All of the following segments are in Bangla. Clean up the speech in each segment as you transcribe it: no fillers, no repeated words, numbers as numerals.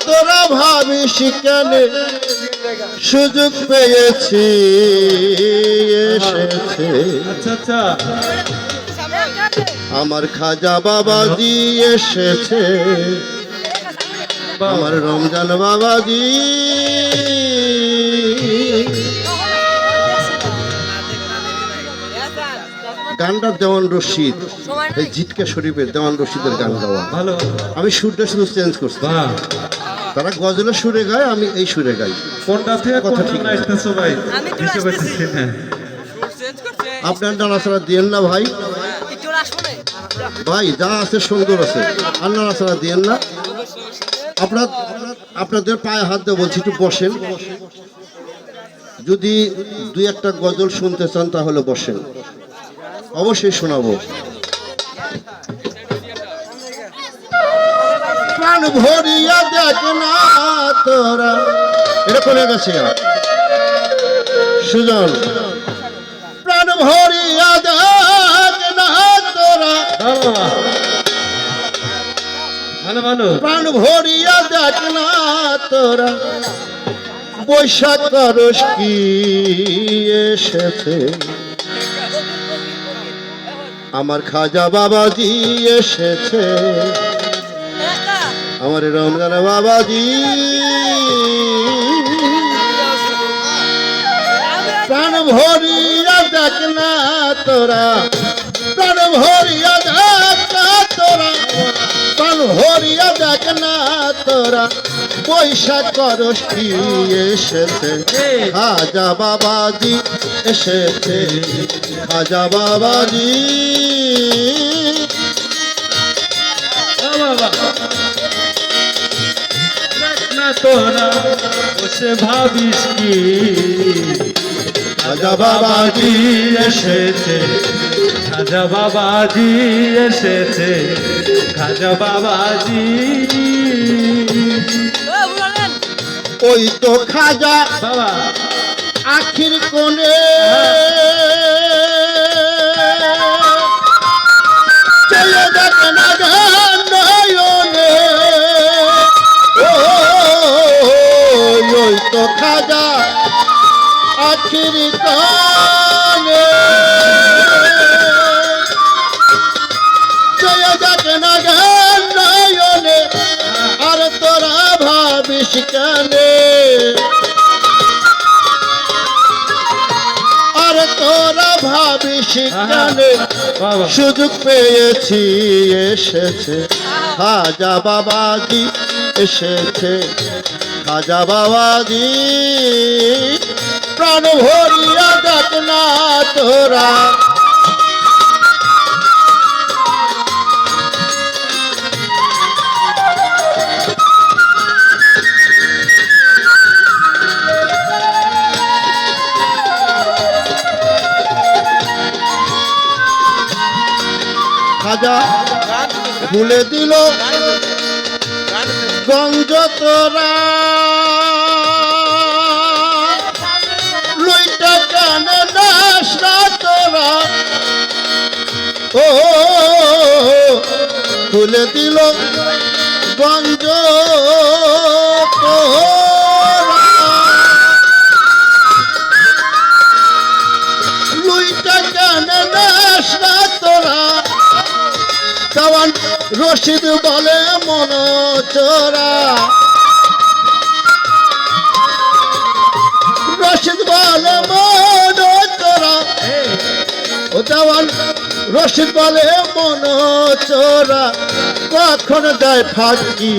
তোরা ভাবিস কেন সুযোগ পেয়েছি এসেছে আচ্ছা আচ্ছা আমার খাজা বাবাজি এসেছে আমার রমজান বাবাজি গানটা দেওয়ান রশিদ এই জিটকা শরীফের দেওয়ান রশিদের গান গাওয়া ভালো আমি সুরটা শুধু চেঞ্জ করছি বাহ তারা গজলের সুরে গায় আমি এই সুরে গাই কোনটা থেকে কথা কথা ঠিক ঠিক না। আসতেছো ভাই আমি একটু হিসেবে আসতেছি। ঠিক না আপনার নাড়াচাড়া দিয়েন না ভাই ভাই যা আছে সুন্দর আছে আর নাড়াচাড়া দিয়েন না আপনাদের পায়ে হাত দিয়ে বলছি একটু বসেন যদি দুই একটা গজল শুনতে চান তাহলে বসেন অবশ্যই শোনাবো প্রাণ ভরিয়া দেখ না তোরা এটা কোনে গেছে সুজন প্রাণ ভরিয়া দেখ না তোরা ভালো ভালো প্রাণ ভরিয়া দেখ না তোরা বৈশাখ করস কি এসেছে আমার খাজা বাবাজি এসেছে আমার রমজান বাবাজি প্রাণ ভরিয়া দেখ না তোরা প্রাণ ভরিয়া দেখ না তোরা প্রাণ ভরিয়া দেখ না তোরা বৈশাখ করস কি এসেছে খাজা বাবাজি এসেছে খাজা বাবাজি না তোরা বসে ভাবিস কি খাজা বাবাজি এসেছে খাজা বাবাজি এসেছে খাজা বাবাজি ওই তো খাজা বাবা আখির কোণে চলে দেখ না গান নয়নে ওই তো খাজা আখির কোণে চলে দেখ না গান নয়নে আর তোরা ভাবিস কেনে আর তোরা ভাবিস কেনে বাবা সুযোগ পেয়েছি এসেছে খাজা বাবাজি এসেছে খাজা বাবাজি প্রাণ ভরিয়া দেখ না তোরা খাজা ভুলে দিল গঞ্জ তোরা লইটা কানে নাস না তোরা ও ভুলে দিল গঞ্জ তোরা লইটা কানে নাস না তোরা দেওয়ান রশিদ বলে মন চোরা রশিদ বলে মন চোরা ও দেওয়ান রশিদ বলে মন চোরা কখন দেয় ফাঁকি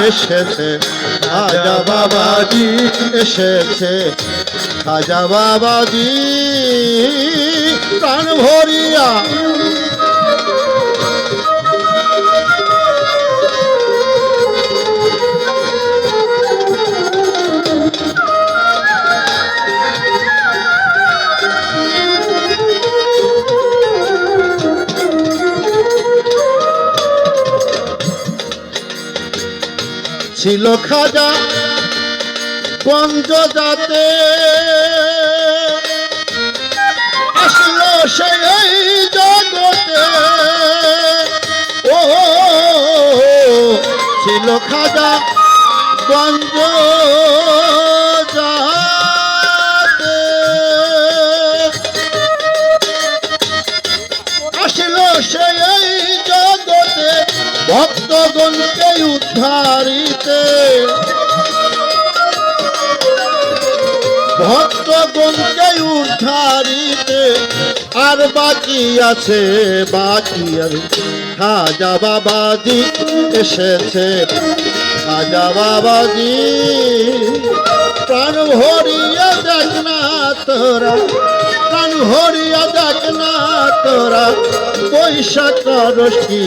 এসেছে খাজা বাবাজি এসেছে খাজা বাবাজি প্রাণ ভরিয়া ছিল খাজা গঞ্জ যাতে আসলো সেই জগতে ও ছিল খাজা গঞ্জ যাতে আসলো সেই জগতে ভক্তগণকে উদ্ধারিতে ভক্তগণকে উদ্ধারিতে আর বাকি আছে খাজা বাবাজি এসেছে খাজা বাবাজি প্রাণ ভরিয়া দেখ না তোরা প্রাণ ভরিয়া দেখ না তোরা বৈশাখ রশ্মি